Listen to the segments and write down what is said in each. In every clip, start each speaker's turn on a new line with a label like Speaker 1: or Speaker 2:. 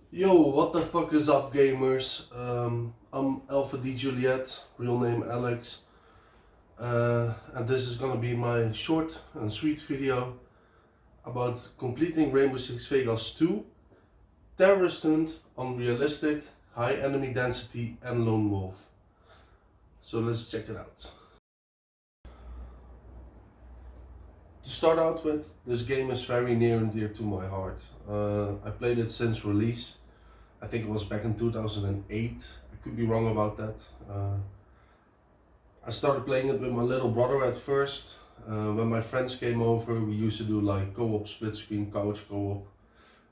Speaker 1: Yo, what the fuck is up, gamers? I'm Alpha-D-Juliett, real name Alex, and this is gonna be my short and sweet video about completing Rainbow Six Vegas 2, Terrorist Hunt on realistic, high enemy density and lone wolf. So let's check it out. To start out with, this game is very near and dear to my heart. I played it since release. I think it was back in 2008. I could be wrong about that. I started playing it with my little brother at first. When my friends came over, we used to do like co-op, split screen, couch co-op.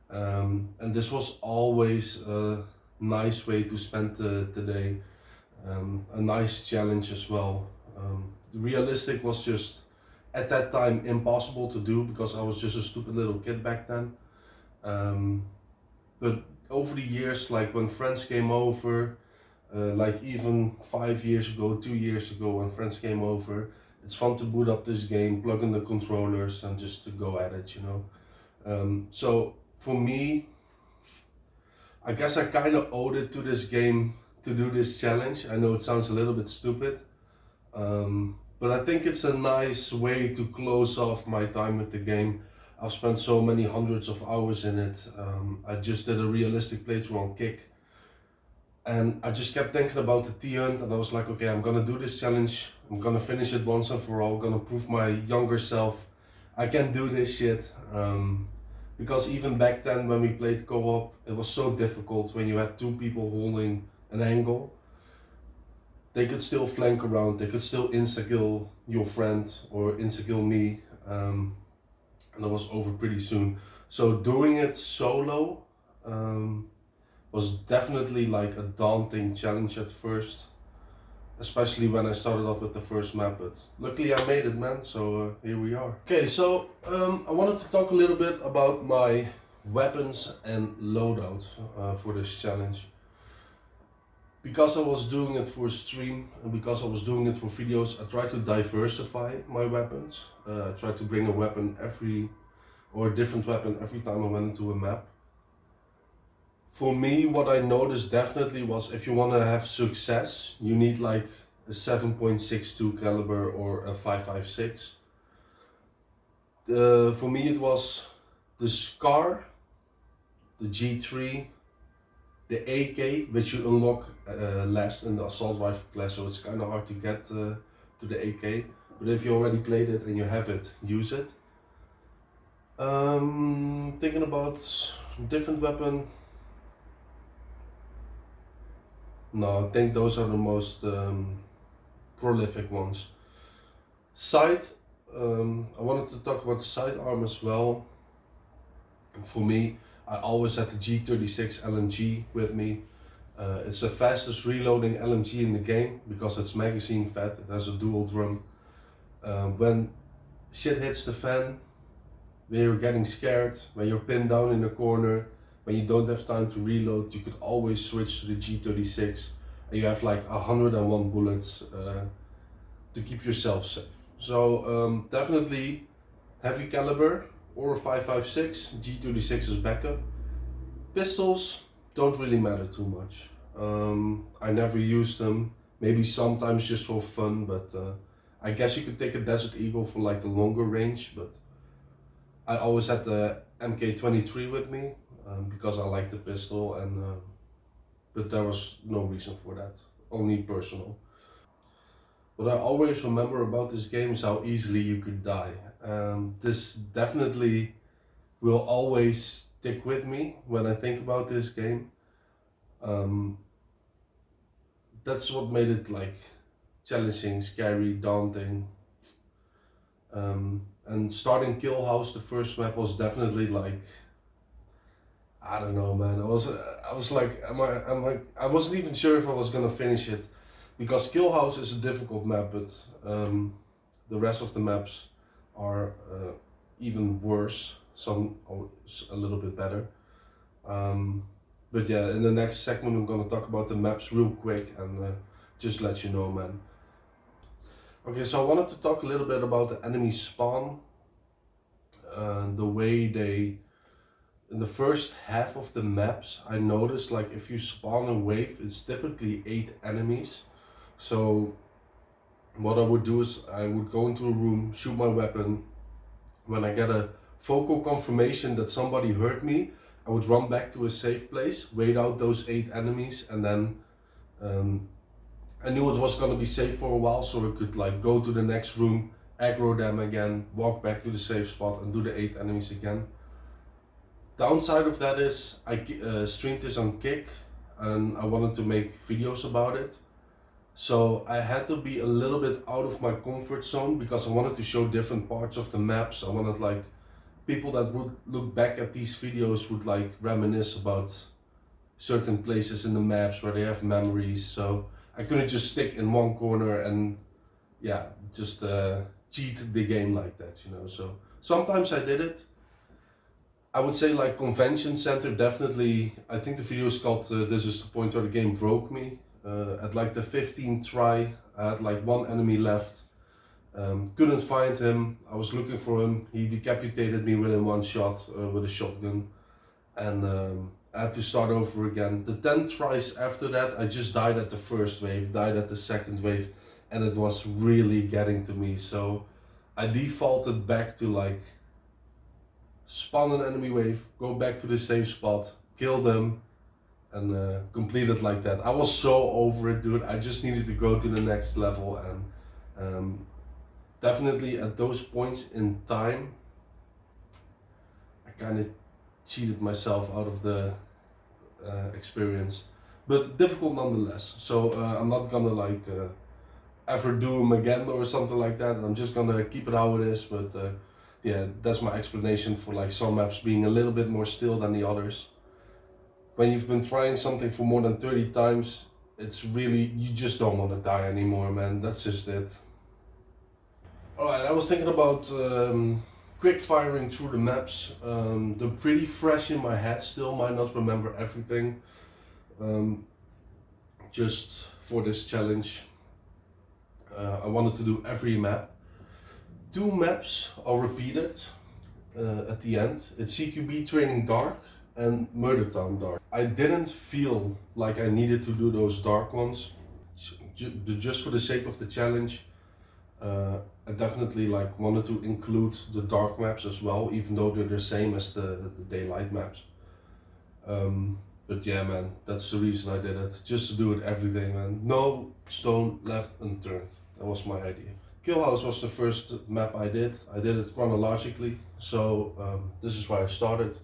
Speaker 1: And this was always a nice way to spend the day. A nice challenge as well. Realistic was just at that time impossible to do because I was just a stupid little kid back then. But over the years, like when friends came over, like even 5 years ago, 2 years ago, when friends came over, it's fun to boot up this game, plug in the controllers, and just to go at it, you know. So for me, I guess I kind of owed it to this game to do this challenge. I know it sounds a little bit stupid, but I think it's a nice way to close off my time with the game. I've spent so many hundreds of hours in it. I just did a realistic playthrough on Kick, and I just kept thinking about the T-Hunt, and I was like, okay, I'm gonna do this challenge. I'm gonna finish it once and for all. I'm gonna prove my younger self I can do this shit. Because even back then when we played co-op, it was so difficult when you had two people holding an angle. They could still flank around, they could still insta-kill your friend or insta-kill me, and it was over pretty soon. So doing it solo was definitely like a daunting challenge at first, especially when I started off with the first map, but luckily I made it, man, so here we are. Okay, so I wanted to talk a little bit about my weapons and loadout for this challenge. Because I was doing it for stream and because I was doing it for videos, I tried to diversify my weapons. I tried to bring a weapon or a different weapon every time I went into a map. For me, what I noticed definitely was if you want to have success, you need like a 7.62 caliber or a 5.56. For me it was the SCAR, the G3, the AK, which you unlock last in the assault rifle class, so it's kind of hard to get to the AK. But if you already played it and you have it, use it. Thinking about different weapon. No, I think those are the most prolific ones. Sight, I wanted to talk about the sidearm as well. For me, I always had the G36 LMG with me. It's the fastest reloading LMG in the game because it's magazine fed, it has a dual drum. When shit hits the fan, when you're getting scared, when you're pinned down in a corner, when you don't have time to reload, you could always switch to the G36 and you have like 101 bullets to keep yourself safe. So definitely heavy caliber or a 5.56, G36 is backup. Pistols don't really matter too much. I never used them, maybe sometimes just for fun, but I guess you could take a Desert Eagle for like the longer range, but I always had the MK23 with me because I like the pistol, and but there was no reason for that, only personal. What I always remember about this game is how easily you could die. This definitely will always stick with me when I think about this game. Um, that's what made it like challenging, scary, daunting. And starting Kill House, the first map, was definitely like, I don't know, man. I was like, I wasn't even sure if I was gonna finish it, because Kill House is a difficult map, but the rest of the maps are even worse. Some are a little bit better. But yeah, in the next segment I'm gonna talk about the maps real quick and just let you know, man. Okay, so I wanted to talk a little bit about the enemy spawn, the way they In the first half of the maps, I noticed like if you spawn a wave, it's typically 8 enemies. So what I would do is I would go into a room, shoot my weapon. When I get a vocal confirmation that somebody heard me, I would run back to a safe place, raid out those 8 enemies, and then I knew it was gonna be safe for a while, so I could like go to the next room, aggro them again, walk back to the safe spot and do the 8 enemies again. Downside of that is I streamed this on Kick and I wanted to make videos about it. So I had to be a little bit out of my comfort zone because I wanted to show different parts of the maps. I wanted like people that would look back at these videos would like reminisce about certain places in the maps where they have memories. So I couldn't just stick in one corner and yeah, just cheat the game like that, you know. So sometimes I did it. I would say like convention center definitely. I think the video is called this is the point where the game broke me. At like the 15th try, I had like 1 enemy left. Couldn't find him. I was looking for him. He decapitated me within 1 shot with a shotgun, and I had to start over again. The 10 tries after that, I just died at the first wave, died at the second wave, and it was really getting to me. So I defaulted back to like spawn an enemy wave, go back to the safe spot, kill them, and complete it like that. I was so over it, dude. I just needed to go to the next level, and definitely at those points in time, I kind of cheated myself out of the experience, but difficult nonetheless. So I'm not gonna like ever do them again or something like that. I'm just gonna keep it how it is, but yeah, that's my explanation for like some maps being a little bit more still than the others. When you've been trying something for more than 30 times, it's really, you just don't want to die anymore, man. That's just it. Alright, I was thinking about quick firing through the maps. They're pretty fresh in my head still, might not remember everything. Just for this challenge, I wanted to do every map. 2 maps are repeated at the end. It's CQB Training Dark and Murder Town Dark. I didn't feel like I needed to do those dark ones. Just for the sake of the challenge, I definitely like wanted to include the dark maps as well, even though they're the same as the daylight maps. But yeah, man, that's the reason I did it. Just to do it every day, man. No stone left unturned. That was my idea. Kill House was the first map I did. I did it chronologically, so this is why I started.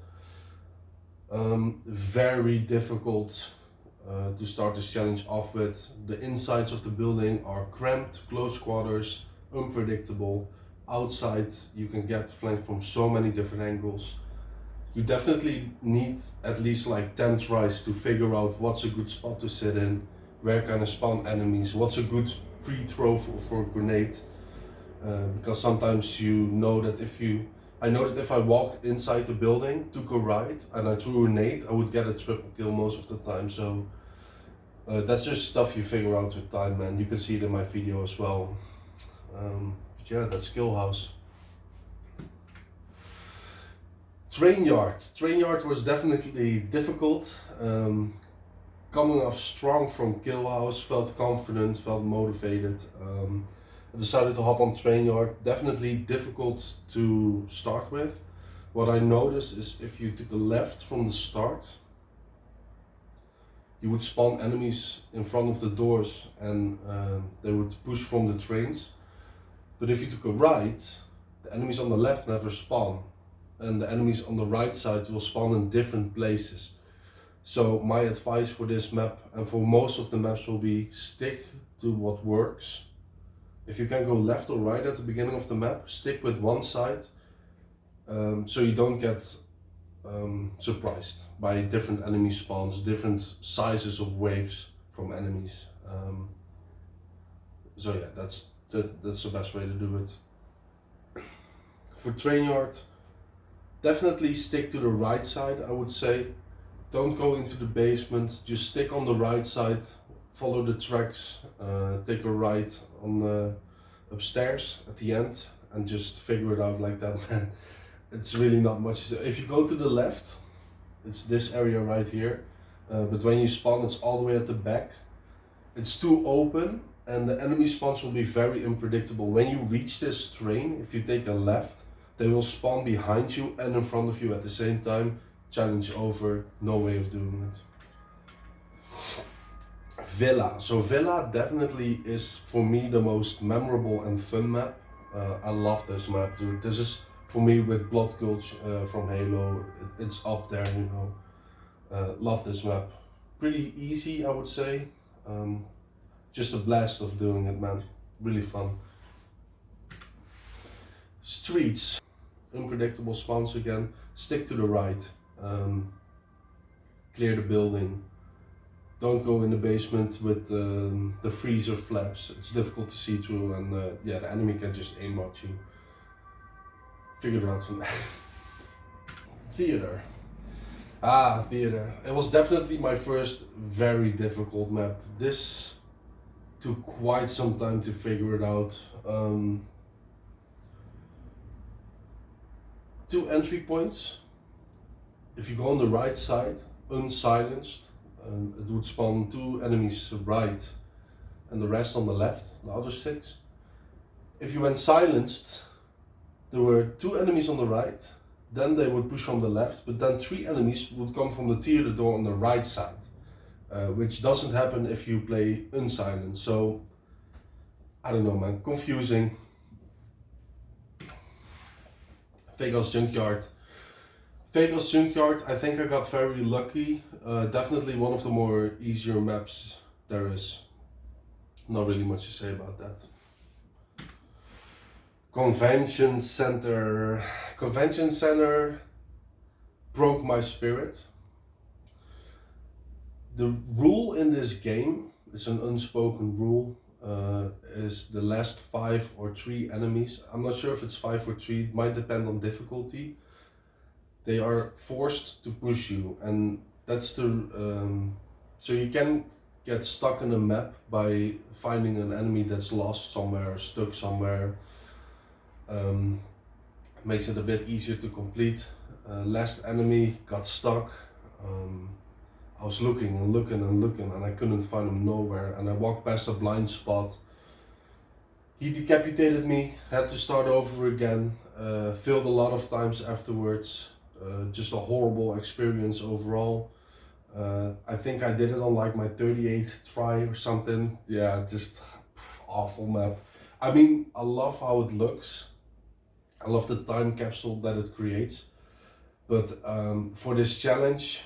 Speaker 1: Very difficult to start this challenge off with. The insides of the building are cramped, close quarters, unpredictable. Outside you can get flanked from so many different angles. You definitely need at least like 10 tries to figure out what's a good spot to sit in, where can I spawn enemies, what's a good pre-throw for a grenade. Because sometimes you know that I know that if I walked inside the building, took a right, and I threw a nade, I would get a triple kill most of the time. So that's just stuff you figure out with time, man. You can see it in my video as well. But yeah, that's Kill House. Train Yard was definitely difficult. Coming off strong from Kill House, felt confident, felt motivated. I decided to hop on Train Yard. Definitely difficult to start with. What I noticed is if you took a left from the start, you would spawn enemies in front of the doors and they would push from the trains. But if you took a right, the enemies on the left never spawn. And the enemies on the right side will spawn in different places. So my advice for this map and for most of the maps will be stick to what works. If you can go left or right at the beginning of the map, stick with one side so you don't get surprised by different enemy spawns, different sizes of waves from enemies. So yeah, that's the best way to do it. For Train Yard, definitely stick to the right side, I would say. Don't go into the basement, just stick on the right side, follow the tracks, take a right on the upstairs at the end and just figure it out like that, man. It's really not much. If you go to the left, It's this area right here. But when you spawn, it's all the way at the back. It's too open, and the enemy spawns will be very unpredictable. When you reach this train, if you take a left, they will spawn behind you and in front of you at the same time. Challenge over, no way of doing it. Villa. So Villa definitely is for me the most memorable and fun map. I love this map, dude. This is for me with Blood Gulch from Halo. It's up there, you know. Love this map. Pretty easy, I would say. Just a blast of doing it, man. Really fun. Streets. Unpredictable spawns again. Stick to the right. Clear the building. Don't go in the basement with the freezer flaps. It's difficult to see through, and yeah, the enemy can just aimbot you. Figured out some. Theater. Theater. It was definitely my first very difficult map. This took quite some time to figure it out. 2 entry points. If you go on the right side, unsilenced, it would spawn 2 enemies right and the rest on the left, the other 6. If you went silenced, there were 2 enemies on the right, then they would push from the left, but then 3 enemies would come from the theater door on the right side, which doesn't happen if you play unsilenced. So, I don't know, man, confusing. Vegas Junkyard. Vegas Junkyard, I think I got very lucky. Definitely one of the more easier maps there is. Not really much to say about that. Convention Center. Convention Center broke my spirit. The rule in this game, it's an unspoken rule, is the last 5 or 3 enemies. I'm not sure if it's 5 or 3, it might depend on difficulty. They are forced to push you, and that's the so you can get stuck in a map by finding an enemy that's lost somewhere, stuck somewhere. Makes it a bit easier to complete. Last enemy got stuck. I was looking and looking and looking, and I couldn't find him nowhere, and I walked past a blind spot. He decapitated me, had to start over again, failed a lot of times afterwards. Just a horrible experience overall. I think I did it on like my 38th try or something. Yeah, just awful map. I mean, I love how it looks. I love the time capsule that it creates. But for this challenge,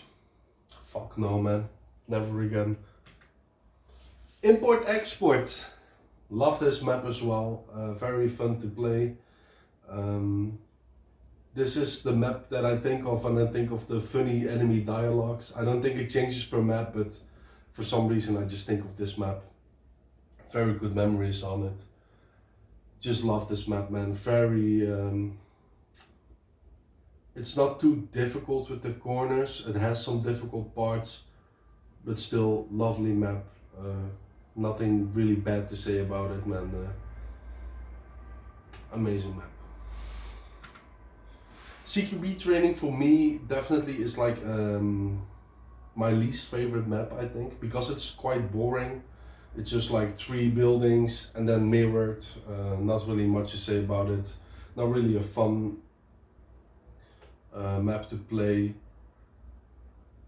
Speaker 1: fuck no, man. Never again. Import Export. Love this map as well. Very fun to play. This is the map that I think of when I think of the funny enemy dialogues. I don't think it changes per map, but for some reason I just think of this map. Very good memories on it. Just love this map, man. Very, it's not too difficult with the corners. It has some difficult parts, but still lovely map. Nothing really bad to say about it, man. Amazing map. CQB training for me definitely is like my least favorite map, I think, because it's quite boring. It's just like 3 buildings and then mirrored. Not really much to say about it. Not really a fun map to play.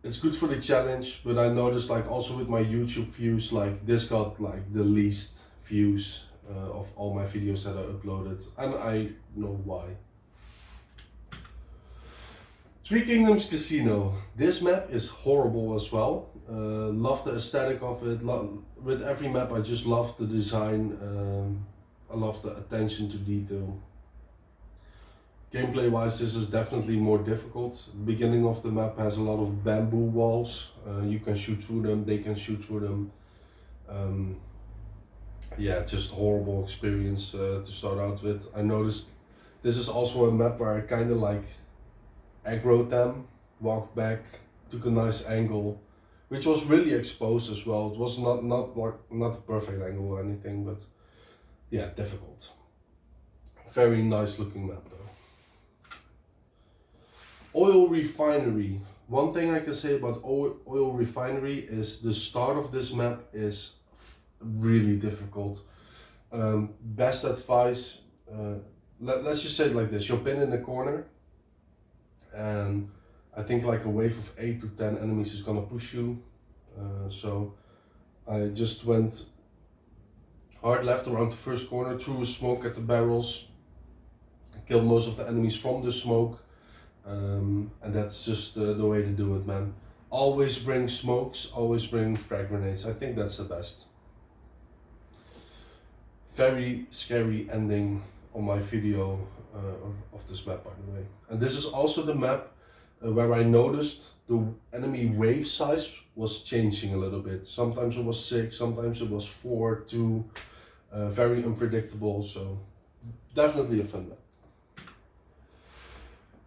Speaker 1: It's good for the challenge, but I noticed like also with my YouTube views, like this got like the least views of all my videos that I uploaded, and I know why. Three Kingdoms Casino. This map is horrible as well. Love the aesthetic of it. With every map I just love the design. I love the attention to detail. Gameplay wise, this is definitely more difficult. The beginning of the map has a lot of bamboo walls. You can shoot through them, they can shoot through them. Yeah, just horrible experience to start out with. I noticed this is also a map where I kind of like aggroed them, walked back, took a nice angle, which was really exposed as well. It was not a perfect angle or anything, but yeah, difficult. Very nice looking map though. Oil refinery. One thing I can say about oil refinery is the start of this map is really difficult. Best advice, let's just say it like this: you're pinned in the corner, and I think like a wave of 8 to 10 enemies is gonna push you. So I just went hard left around the first corner, threw a smoke at the barrels, killed most of the enemies from the smoke, and that's just the way to do it, man. Always bring smokes, always bring frag grenades. I think that's the best. Very scary ending on my video of this map, by the way. And this is also the map where I noticed the enemy wave size was changing a little bit. Sometimes it was 6, sometimes it was 4, 2, very unpredictable, so definitely a fun map.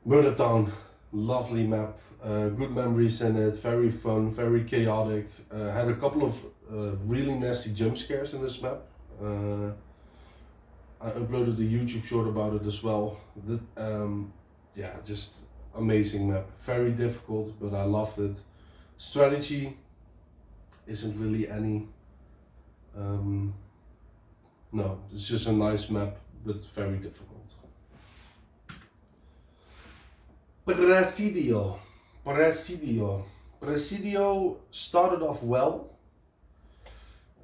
Speaker 1: Murder Town, lovely map, good memories in it, very fun, very chaotic. Had a couple of really nasty jump scares in this map. I uploaded a YouTube short about it as well. Yeah, just amazing map. Very difficult, but I loved it. Strategy isn't really any. No, it's just a nice map, but very difficult. Presidio started off well.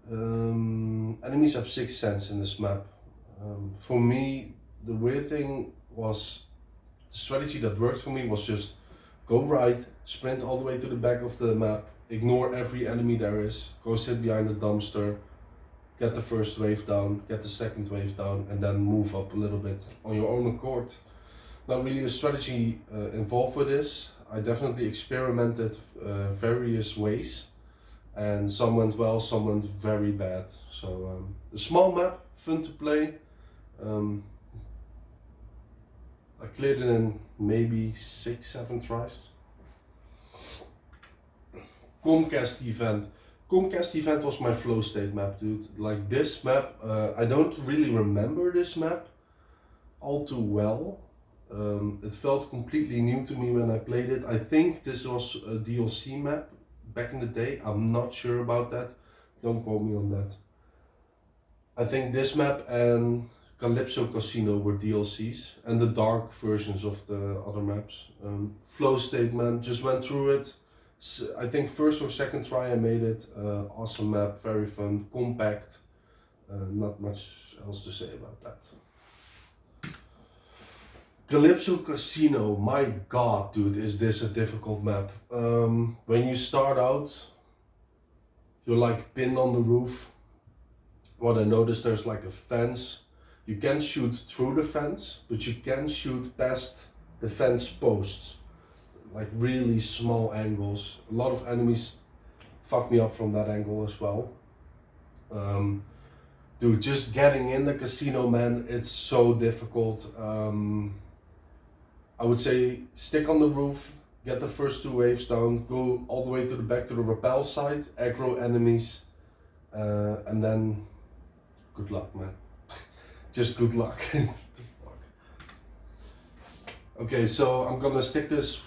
Speaker 1: Enemies have 6th sense in this map. For me, the weird thing was the strategy that worked for me was just go right, sprint all the way to the back of the map, ignore every enemy there is, go sit behind the dumpster, get the first wave down, get the second wave down, and then move up a little bit on your own accord. Not really a strategy involved with this. I definitely experimented various ways, and some went well, some went very bad. So a small map, fun to play. I cleared it in maybe 6-7 tries. Comcast event. Comcast event was my flow state map, dude. Like this map, I don't really remember this map all too well. It felt completely new to me when I played it. I think this was a DLC map back in the day. I'm not sure about that. Don't quote me on that. I think this map and Calypso Casino were DLCs and the dark versions of the other maps. Flow State, man, just went through it. I think first or second try I made it. Awesome map, very fun, compact. Not much else to say about that. Calypso Casino, my god, dude, is this a difficult map. When you start out, you're like pinned on the roof. What I noticed, there's like a fence. You can shoot through the fence, but you can shoot past the fence posts. Like really small angles. A lot of enemies fuck me up from that angle as well. Dude, just getting in the casino, man, it's so difficult. I would say stick on the roof, get the first 2 waves down, go all the way to the back to the rappel side, aggro enemies, and then good luck, man. Just good luck. Okay, so I'm gonna stick this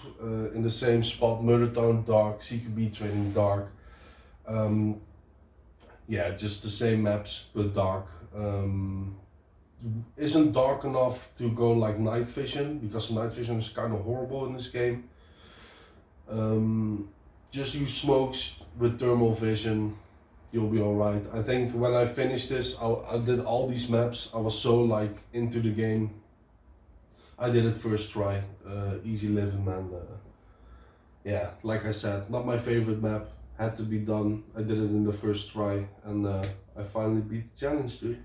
Speaker 1: in the same spot, Murder Town dark, CQB training dark. Yeah, just the same maps, but dark. Isn't dark enough to go like night vision, because night vision is kind of horrible in this game. Just use smokes with thermal vision, you'll be alright. I think when I finished this, I did all these maps, I was so like into the game. I did it first try, easy living, man. Yeah, like I said, not my favorite map, had to be done. I did it in the first try, and I finally beat the challenge, dude.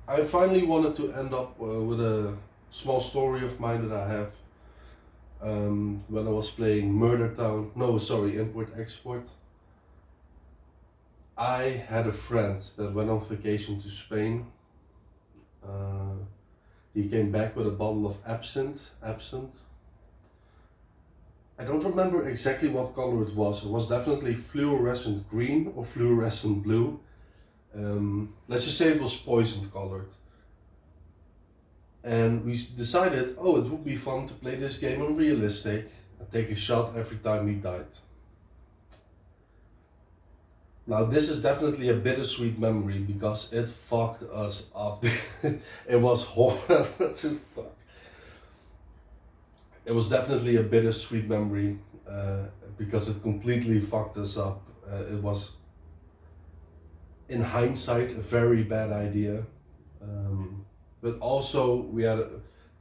Speaker 1: I finally wanted to end up with a small story of mine that I have. When I was playing Murder Town, no, sorry, Import Export. I had a friend that went on vacation to Spain. He came back with a bottle of absinthe. I don't remember exactly what color it was. It was definitely fluorescent green or fluorescent blue. Let's just say it was poisoned colored. And we decided, oh, it would be fun to play this game on realistic and take a shot every time we died. Now this is definitely a bittersweet memory because it fucked us up. It was horrible to fuck. It was definitely a bittersweet memory because it completely fucked us up. It was, in hindsight, a very bad idea. But also we had,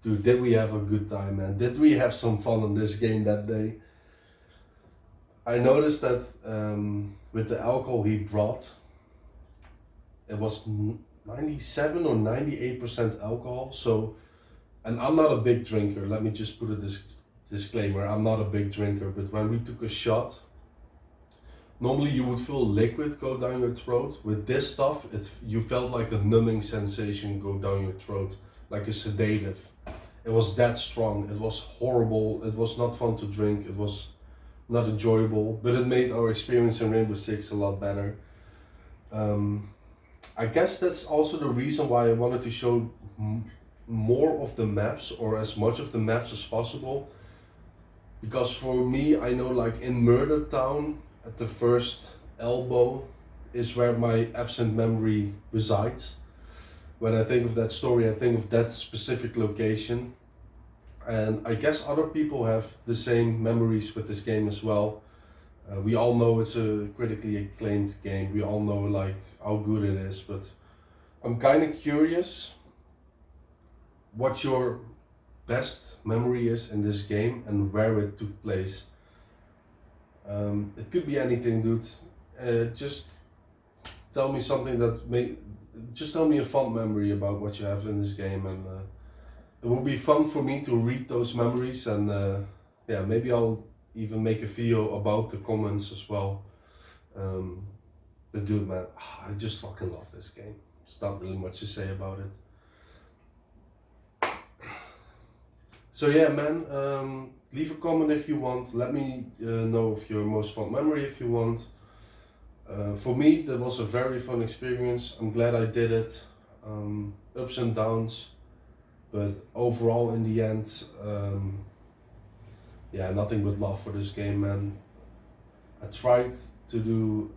Speaker 1: dude, did we have a good time, man? Did we have some fun on this game that day? I noticed that with the alcohol he brought, it was 97 or 98% alcohol. So, and I'm not a big drinker. Let me just put a disclaimer. I'm not a big drinker, but when we took a shot, normally you would feel liquid go down your throat. With this stuff, you felt like a numbing sensation go down your throat, like a sedative. It was that strong. It was horrible. It was not fun to drink. It was not enjoyable, but it made our experience in Rainbow Six a lot better. I guess that's also the reason why I wanted to show more of the maps, or as much of the maps as possible. Because for me, I know, like in Murder Town, at the first elbow is where my absent memory resides. When I think of that story, I think of that specific location. And I guess other people have the same memories with this game as well. We all know it's a critically acclaimed game. We all know like how good it is, but I'm kind of curious what your best memory is in this game and where it took place. It could be anything, dude. Just tell me something just tell me a fun memory about what you have in this game, and it will be fun for me to read those memories, and yeah, maybe I'll even make a video about the comments as well. But dude, man, I just fucking love this game. It's not really much to say about it. So yeah, man, leave a comment if you want. Let me know of your most fun memory if you want. For me, that was a very fun experience. I'm glad I did it. Ups and downs. But overall, in the end, yeah, nothing but love for this game, man. I tried to do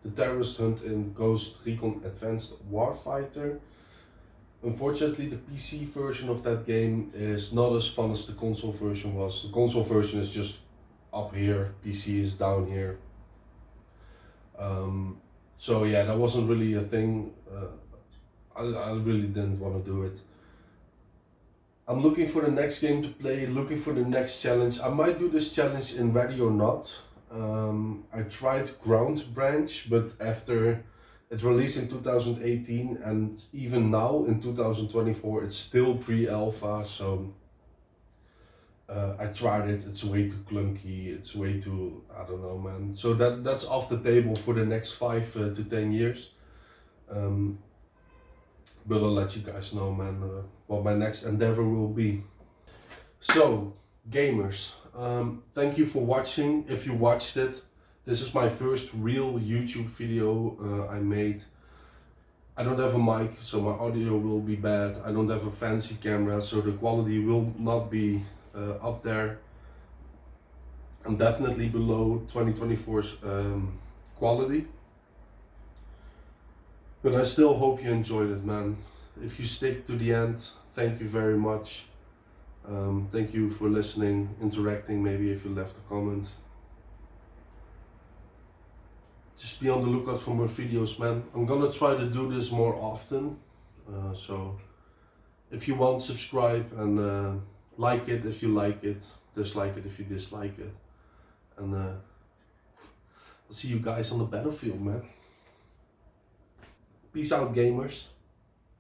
Speaker 1: the terrorist hunt in Ghost Recon Advanced Warfighter. Unfortunately, the PC version of that game is not as fun as the console version was. The console version is just up here, PC is down here. So yeah, that wasn't really a thing. I really didn't want to do it. I'm looking for the next game to play, looking for the next challenge. I might do this challenge in Ready or Not. I tried Ground Branch, but after it released in 2018 and even now in 2024, it's still pre-alpha, so I tried it. It's way too clunky, it's way too, I don't know, man. So that's off the table for the next 5 to 10 years. But I'll let you guys know, man, what my next endeavor will be. So, gamers, thank you for watching. If you watched it, this is my first real YouTube video I made. I don't have a mic, so my audio will be bad. I don't have a fancy camera, so the quality will not be up there. I'm definitely below 2024's quality. But I still hope you enjoyed it, man. If you stick to the end, thank you very much. Thank you for listening, interacting, maybe if you left a comment. Just be on the lookout for more videos, man. I'm gonna try to do this more often. So if you want, subscribe and like it if you like it, dislike it if you dislike it. And I'll see you guys on the battlefield, man. Peace out, gamers.